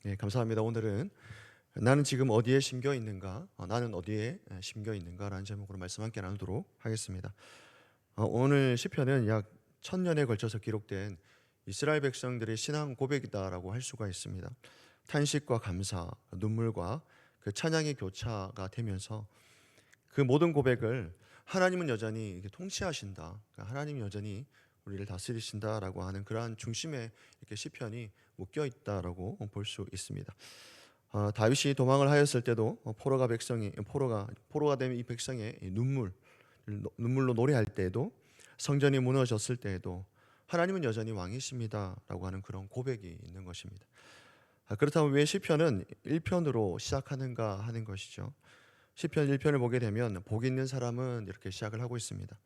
네, 감사합니다. 오늘은 나는 지금 어디에 심겨 있는가? 나는 어디에 심겨 있는가라는 제목으로 말씀 함께 나누도록 하겠습니다. 오늘 시편은 약 1000년에 걸쳐서 기록된 이스라엘 백성들의 신앙 고백이다라고 할 수가 있습니다. 탄식과 감사, 눈물과 그 찬양의 교차가 되면서 그 모든 고백을 하나님은 여전히 이렇게 통치하신다. 그러니까 하나님이 여전히 우리를 다스리신다라고 하는 그러한 중심에 이렇게 시편이 묶여 있다라고 볼 수 있습니다. 다윗이 도망을 하였을 때도 포로가 된 이 백성의 이 눈물로 노래할 때에도 성전이 무너졌을 때에도 하나님은 여전히 왕이십니다라고 하는 그런 고백이 있는 것입니다. 그렇다면 왜 시편은 1편으로 시작하는가 하는 것이죠. 시편 1편을 보게 되면 복 있는 사람은 이렇게 시작을 하고 있습니다.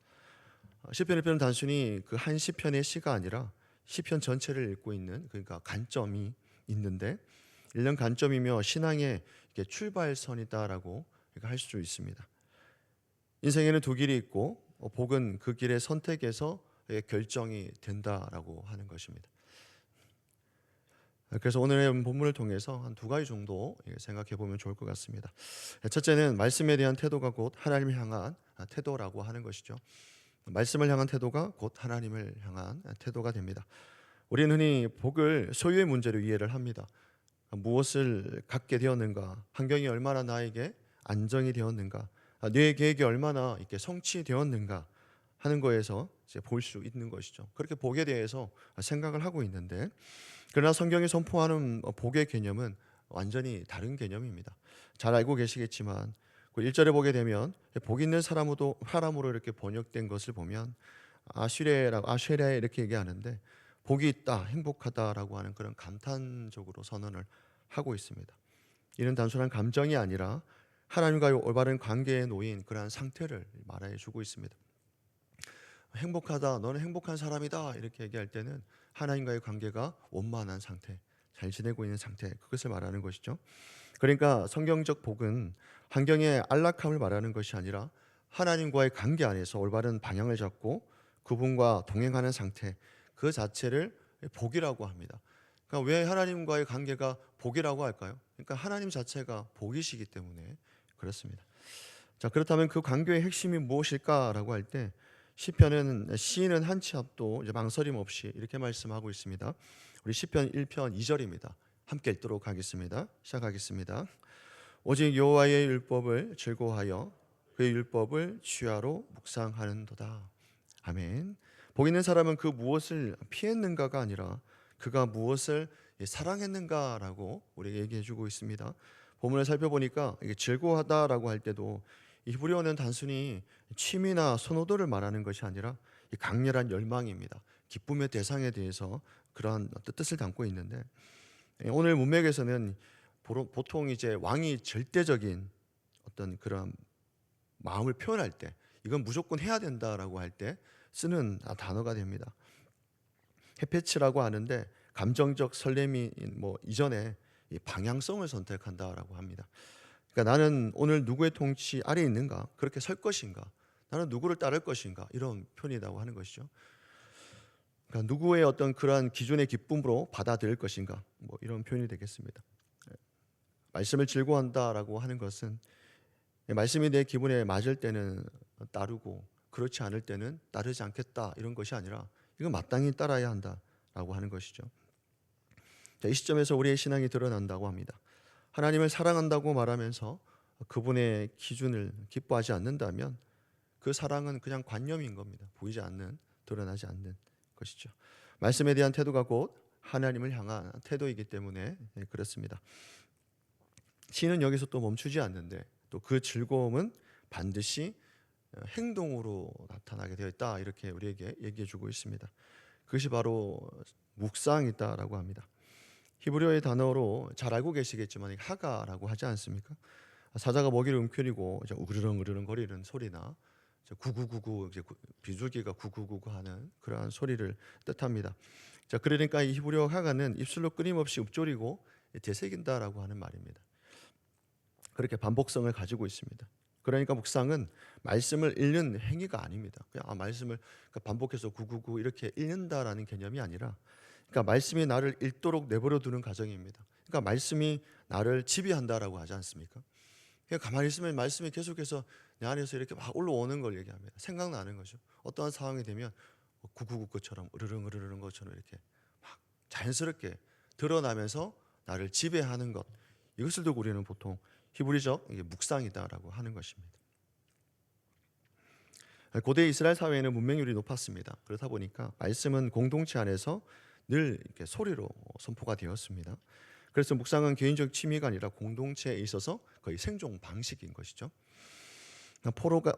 시편 1편은 단순히 그 한 시편의 시가 아니라 시편 전체를 읽고 있는, 그러니까 관점이 있는데, 이런 관점이며 신앙의 출발선이다라고 할 수 있습니다. 인생에는 두 길이 있고 복은 그 길의 선택에서 결정이 된다라고 하는 것입니다. 그래서 오늘의 본문을 통해서 한 두 가지 정도 생각해 보면 좋을 것 같습니다. 첫째는 말씀에 대한 태도가 곧 하나님을 향한 태도라고 하는 것이죠. 말씀을 향한 태도가 곧 하나님을 향한 태도가 됩니다. 우리는 흔히 복을 소유의 문제로 이해를 합니다. 무엇을 갖게 되었는가, 환경이 얼마나 나에게 안정이 되었는가, 내 계획이 얼마나 이렇게 성취되었는가 하는 거에서 이제 볼 수 있는 것이죠. 그렇게 복에 대해서 생각을 하고 있는데, 그러나 성경이 선포하는 복의 개념은 완전히 다른 개념입니다. 잘 알고 계시겠지만 그 1절에 보게 되면 복 있는 사람으로 이렇게 번역된 것을 보면 아쉐레 이렇게 얘기하는데, 복이 있다, 행복하다라고 하는 그런 감탄적으로 선언을 하고 있습니다. 이는 단순한 감정이 아니라 하나님과의 올바른 관계에 놓인 그러한 상태를 말해 주고 있습니다. 행복하다, 너는 행복한 사람이다 이렇게 얘기할 때는 하나님과의 관계가 원만한 상태, 잘 지내고 있는 상태, 그것을 말하는 것이죠. 그러니까 성경적 복은 환경의 안락함을 말하는 것이 아니라 하나님과의 관계 안에서 올바른 방향을 잡고 그분과 동행하는 상태, 그 자체를 복이라고 합니다. 그러니까 왜 하나님과의 관계가 복이라고 할까요? 그러니까 하나님 자체가 복이시기 때문에 그렇습니다. 자, 그렇다면 그 관계의 핵심이 무엇일까라고 할 때 시편은 시인은 한 치 앞도 이제 망설임 없이 이렇게 말씀하고 있습니다. 우리 시편 1편 2절입니다. 함께 읽도록 하겠습니다. 시작하겠습니다. 오직 여호와의 율법을 즐거워하여 그의 율법을 주야로 묵상하는도다. 아멘. 복 있는 사람은 그 무엇을 피했는가가 아니라 그가 무엇을 사랑했는가라고 우리에게 얘기해 주고 있습니다. 본문을 살펴보니까 이게 즐거워하다라고 할 때도 이 히브리어는 단순히 취미나 선호도를 말하는 것이 아니라 이 강렬한 열망입니다. 기쁨의 대상에 대해서 그러한 뜻을 담고 있는데, 오늘 문맥에서는 보통 이제 왕이 절대적인 어떤 그런 마음을 표현할 때, 이건 무조건 해야 된다라고 할 때 쓰는 단어가 됩니다. 헤페츠라고 하는데 감정적 설렘이 이전에 이 방향성을 선택한다라고 합니다. 그러니까 나는 오늘 누구의 통치 아래 있는가, 그렇게 설 것인가, 나는 누구를 따를 것인가, 이런 표현이라고 하는 것이죠. 그러니까 누구의 어떤 그러한 기존의 기쁨으로 받아들일 것인가, 이런 표현이 되겠습니다. 말씀을 즐거워한다라고 하는 것은 말씀이 내 기분에 맞을 때는 따르고 그렇지 않을 때는 따르지 않겠다, 이런 것이 아니라 이건 마땅히 따라야 한다라고 하는 것이죠. 자, 이 시점에서 우리의 신앙이 드러난다고 합니다. 하나님을 사랑한다고 말하면서 그분의 기준을 기뻐하지 않는다면 그 사랑은 그냥 관념인 겁니다. 보이지 않는, 드러나지 않는 것이죠. 말씀에 대한 태도가 곧 하나님을 향한 태도이기 때문에 그렇습니다. 시는 여기서 또 멈추지 않는데 또 그 즐거움은 반드시 행동으로 나타나게 되어 있다, 이렇게 우리에게 얘기해 주고 있습니다. 그것이 바로 묵상이다라고 합니다. 히브리어의 단어로 잘 알고 계시겠지만 하가라고 하지 않습니까? 사자가 먹이를 움켜쥐고 이제 으르렁 거리는 소리나 구구구구, 이제 비둘기가 구구구구 하는 그러한 소리를 뜻합니다. 자, 그러니까 이 히브리어 하가는 입술로 끊임없이 읊조리고 되새긴다라고 하는 말입니다. 그렇게 반복성을 가지고 있습니다. 그러니까 묵상은 말씀을 읽는 행위가 아닙니다. 그냥 말씀을 반복해서 구구구 이렇게 읽는다라는 개념이 아니라 그러니까 말씀이 나를 읽도록 내버려 두는 과정입니다. 그러니까 말씀이 나를 지배한다라고 하지 않습니까? 그냥 가만히 있으면 말씀이 계속해서 내 안에서 이렇게 막 올라오는 걸 얘기합니다. 생각나는 거죠. 어떠한 상황이 되면 구구구구처럼 으르릉 으르릉 것처럼 이렇게 막 자연스럽게 드러나면서 나를 지배하는 것, 이것을 두고 우리는 보통 히브리적 이게 묵상이다라고 하는 것입니다. 고대 이스라엘 사회에는 문맹률이 높았습니다. 그렇다 보니까 말씀은 공동체 안에서 늘 이렇게 소리로 선포가 되었습니다. 그래서 묵상은 개인적 취미가 아니라 공동체에 있어서 거의 생존 방식인 것이죠.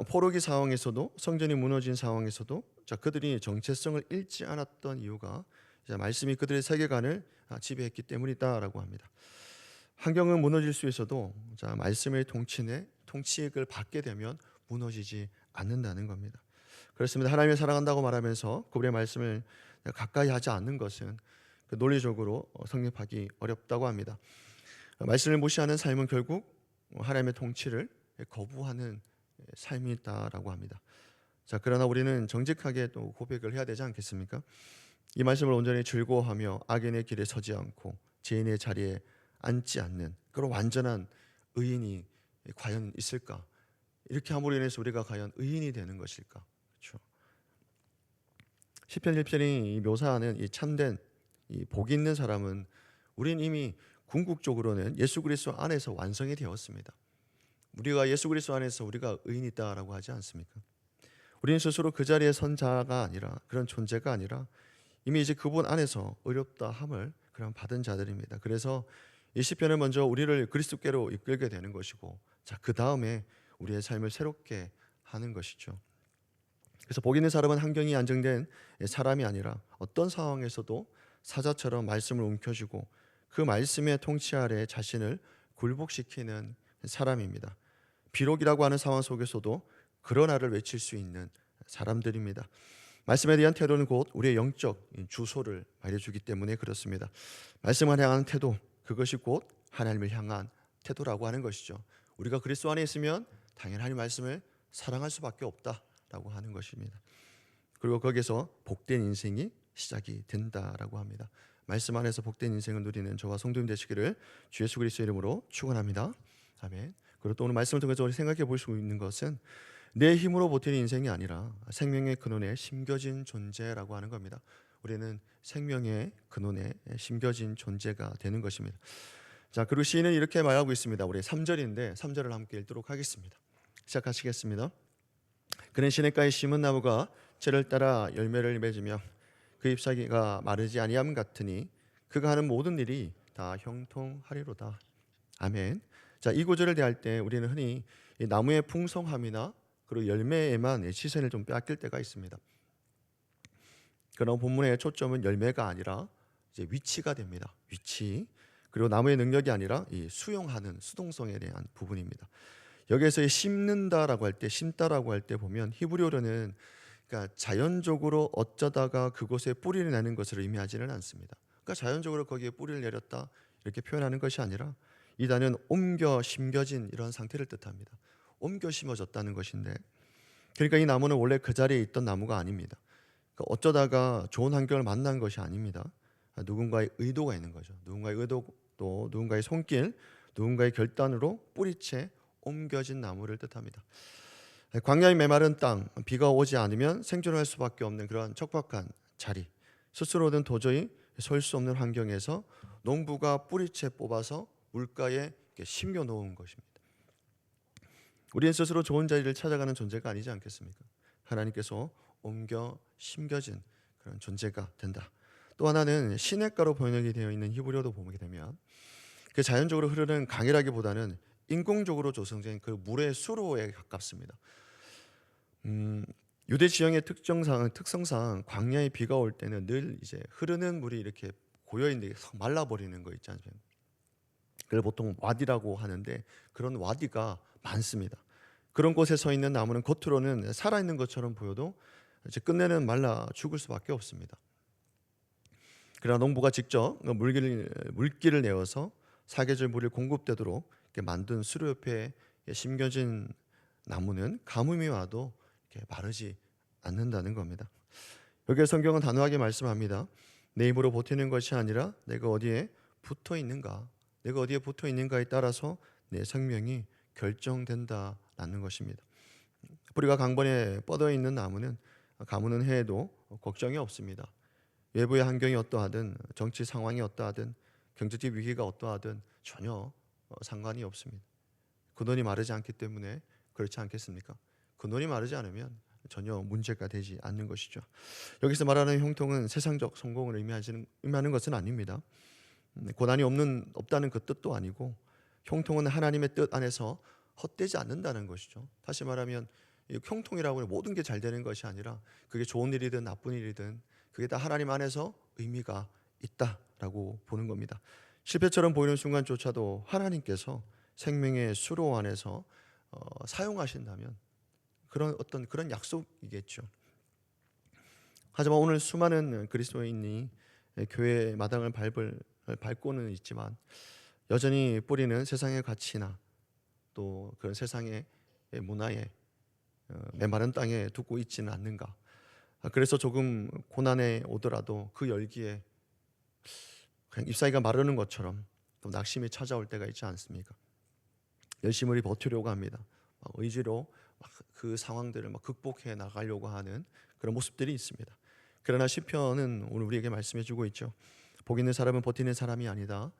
포로기 상황에서도, 성전이 무너진 상황에서도 그들이 정체성을 잃지 않았던 이유가 말씀이 그들의 세계관을 지배했기 때문이다라고 합니다. 환경은 무너질 수 있어도 말씀의 통치를 받게 되면 무너지지 않는다는 겁니다. 그렇습니다. 하나님을 사랑한다고 말하면서 그분의 말씀을 가까이 하지 않는 것은 논리적으로 성립하기 어렵다고 합니다. 말씀을 무시하는 삶은 결국 하나님의 통치를 거부하는 삶이다라고 합니다. 그러나 우리는 정직하게 또 고백을 해야 되지 않겠습니까? 이 말씀을 온전히 즐거워하며 악인의 길에 서지 않고 죄인의 자리에 앉지 않는 그런 완전한 의인이 과연 있을까? 이렇게 함으로 인해서 우리가 과연 의인이 되는 것일까? 그렇죠. 시편 1편이 묘사하는 이 참된 이 복 있는 사람은 우린 이미 궁극적으로는 예수 그리스도 안에서 완성이 되었습니다. 우리가 예수 그리스도 안에서 우리가 의인이다라고 하지 않습니까? 우리는 스스로 그 자리에 선 자가 아니라 그런 존재가 아니라 이미 이제 그분 안에서 의롭다 함을 그런 받은 자들입니다. 그래서 이 시편은 먼저 우리를 그리스도께로 이끌게 되는 것이고, 그 다음에 우리의 삶을 새롭게 하는 것이죠. 그래서 복 있는 사람은 환경이 안정된 사람이 아니라 어떤 상황에서도 사자처럼 말씀을 움켜쥐고 그 말씀의 통치 아래 자신을 굴복시키는 사람입니다. 비록이라고 하는 상황 속에서도 그러나를 외칠 수 있는 사람들입니다. 말씀에 대한 태도는 곧 우리의 영적 주소를 말해주기 때문에 그렇습니다. 말씀을 향한 태도, 그것이 곧 하나님을 향한 태도라고 하는 것이죠. 우리가 그리스도 안에 있으면 당연히 하나님 말씀을 사랑할 수밖에 없다라고 하는 것입니다. 그리고 거기서 복된 인생이 시작이 된다라고 합니다. 말씀 안에서 복된 인생을 누리는 저와 성도님 되시기를 주 예수 그리스도의 이름으로 축원합니다. 아멘. 그리고 또 오늘 말씀을 통해서 우리 생각해 볼 수 있는 것은 내 힘으로 버티는 인생이 아니라 생명의 근원에 심겨진 존재라고 하는 겁니다. 우리는 생명의 근원에 심겨진 존재가 되는 것입니다. 그리고 시인은 이렇게 말하고 있습니다. 우리 3절인데 3절을 함께 읽도록 하겠습니다. 시작하시겠습니다. 그는 시냇가에 심은 나무가 채를 따라 열매를 맺으며 그 잎사귀가 마르지 아니함 같으니 그가 하는 모든 일이 다 형통하리로다. 아멘. 이 구절을 대할 때 우리는 흔히 이 나무의 풍성함이나 그리고 열매에만 시선을 좀 빼앗길 때가 있습니다. 그러나 본문의 초점은 열매가 아니라 이제 위치가 됩니다. 위치. 그리고 나무의 능력이 아니라 이 수용하는 수동성에 대한 부분입니다. 여기에서 심는다라고 할 때, 심다라고 할 때 보면 히브리어로는 그러니까 자연적으로 어쩌다가 그곳에 뿌리를 내는 것을 의미하지는 않습니다. 그러니까 자연적으로 거기에 뿌리를 내렸다 이렇게 표현하는 것이 아니라 이 단어는 옮겨 심겨진 이런 상태를 뜻합니다. 옮겨 심어졌다는 것인데, 그러니까 이 나무는 원래 그 자리에 있던 나무가 아닙니다. 그러니까 어쩌다가 좋은 환경을 만난 것이 아닙니다. 누군가의 의도가 있는 거죠. 누군가의 의도, 또 누군가의 손길, 누군가의 결단으로 뿌리채 옮겨진 나무를 뜻합니다. 광야의 메마른 땅, 비가 오지 않으면 생존할 수밖에 없는 그런 척박한 자리, 스스로는 도저히 설 수 없는 환경에서 농부가 뿌리채 뽑아서 물가에 심겨 놓은 것입니다. 우리는 스스로 좋은 자리를 찾아가는 존재가 아니지 않겠습니까? 하나님께서 옮겨 심겨진 그런 존재가 된다. 또 하나는 시냇가로 번역이 되어 있는 히브리어도 보게 되면 그 자연적으로 흐르는 강이라기보다는 인공적으로 조성된 그 물의 수로에 가깝습니다. 유대 지형의 특성상 광야에 비가 올 때는 늘 이제 흐르는 물이 이렇게 고여 있는데 말라버리는 거 있지 않습니까? 그걸 보통 와디라고 하는데 그런 와디가 많습니다. 그런 곳에 서 있는 나무는 겉으로는 살아있는 것처럼 보여도 이제 끝내는 말라 죽을 수밖에 없습니다. 그러나 농부가 직접 물기를 내어서 사계절 물이 공급되도록 만든 수로 옆에 심겨진 나무는 가뭄이 와도 이렇게 마르지 않는다는 겁니다. 여기에 성경은 단호하게 말씀합니다. 내 힘으로 버티는 것이 아니라 내가 어디에 붙어 있는가, 내가 어디에 붙어 있는가에 따라서 내 생명이 결정된다라는 것입니다. 뿌리가 강본에 뻗어 있는 나무는 가무는 해에도 걱정이 없습니다. 외부의 환경이 어떠하든, 정치 상황이 어떠하든, 경제적 위기가 어떠하든 전혀 상관이 없습니다. 근원이 마르지 않기 때문에 그렇지 않겠습니까? 근원이 마르지 않으면 전혀 문제가 되지 않는 것이죠. 여기서 말하는 형통은 세상적 성공을 의미하는 것은 아닙니다. 고난이 없다는 그 뜻도 아니고, 형통은 하나님의 뜻 안에서 헛되지 않는다는 것이죠. 다시 말하면 이 형통이라고 하는 모든 게 잘 되는 것이 아니라, 그게 좋은 일이든 나쁜 일이든 그게 다 하나님 안에서 의미가 있다라고 보는 겁니다. 실패처럼 보이는 순간조차도 하나님께서 생명의 수로 안에서 사용하신다면 그런 약속이겠죠. 하지만 오늘 수많은 그리스도인이 교회 마당을 밟고는 있지만 여전히 뿌리는 세상의 가치나 또 그런 세상의 문화에 메마른 땅에 두고 있지는 않는가. 그래서 조금 고난에 오더라도 그 열기에 그냥 잎사귀가 마르는 것처럼 또 낙심이 찾아올 때가 있지 않습니까? 열심히 버티려고 합니다. 의지로 그 상황들을 극복해 나가려고 하는 그런 모습들이 있습니다. 그러나 시편은 오늘 우리에게 말씀해주고 있죠. 복 있는 사람은 버티는 사람이 아니다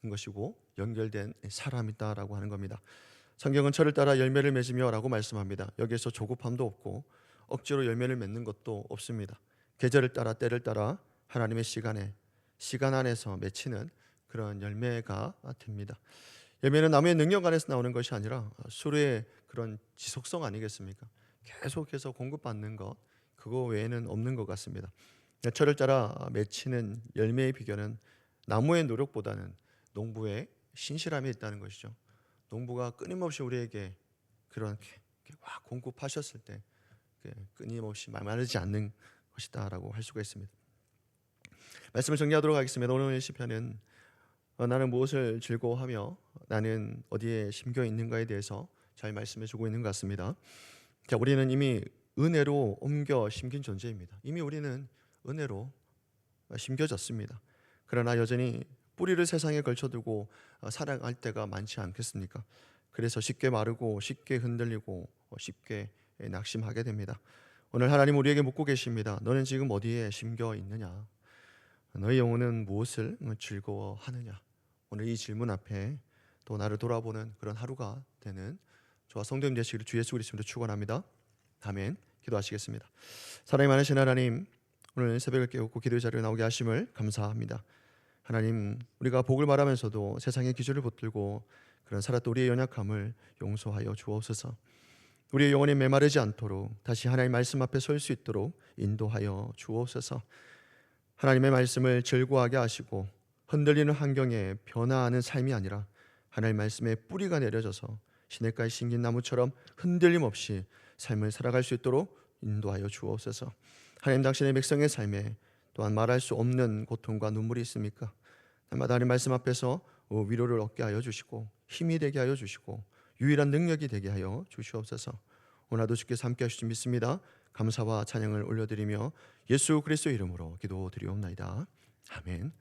것이고 연결된 사람이다라고 하는 겁니다. 성경은 철을 따라 열매를 맺으며라고 말씀합니다. 여기에서 조급함도 없고 억지로 열매를 맺는 것도 없습니다. 계절을 따라 때를 따라 하나님의 시간 안에서 맺히는 그런 열매가 됩니다. 열매는 나무의 능력 안에서 나오는 것이 아니라 수르의 그런 지속성 아니겠습니까? 계속해서 공급받는 것, 그거 외에는 없는 것 같습니다. 철을 따라 맺히는 열매의 비결은 나무의 노력보다는 농부의 신실함이 있다는 것이죠. 농부가 끊임없이 우리에게 그런 공급하셨을 때 끊임없이 마르지 않는 것이다라고 할 수가 있습니다. 말씀을 정리하도록 하겠습니다. 오늘 시편은 나는 무엇을 즐거워하며 나는 어디에 심겨 있는가에 대해서 잘 말씀해주고 있는 것 같습니다. 자, 우리는 이미 은혜로 옮겨 심긴 존재입니다. 이미 우리는 은혜로 심겨졌습니다. 그러나 여전히 뿌리를 세상에 걸쳐두고 살아갈 때가 많지 않겠습니까? 그래서 쉽게 마르고 쉽게 흔들리고 쉽게 낙심하게 됩니다. 오늘 하나님 우리에게 묻고 계십니다. 너는 지금 어디에 심겨 있느냐? 너의 영혼은 무엇을 즐거워하느냐? 오늘 이 질문 앞에 또 나를 돌아보는 그런 하루가 되는 저와 성도님 되시기를 주 예수 그리스도로 축원합니다. 아멘. 기도하시겠습니다. 사랑이 많으신 하나님, 오늘 새벽을 깨우고 기도의 자리에 나오게 하심을 감사합니다. 하나님, 우리가 복을 말하면서도 세상의 기준을 붙들고 그런 살았던 우리의 연약함을 용서하여 주옵소서. 우리의 영혼이 메마르지 않도록 다시 하나님의 말씀 앞에 설 수 있도록 인도하여 주옵소서. 하나님의 말씀을 즐거워하게 하시고 흔들리는 환경에 변화하는 삶이 아니라 하나님의 말씀에 뿌리가 내려져서 시냇가에 심긴 나무처럼 흔들림 없이 삶을 살아갈 수 있도록 인도하여 주옵소서. 하나님, 당신의 백성의 삶에 또한 말할 수 없는 고통과 눈물이 있습니까? 날마다 하나님 말씀 앞에서 위로를 얻게 하여 주시고 힘이 되게 하여 주시고 유일한 능력이 되게 하여 주시옵소서. 오늘도 주께서 함께 하실 줄 믿습니다. 감사와 찬양을 올려드리며 예수 그리스도 이름으로 기도드리옵나이다. 아멘.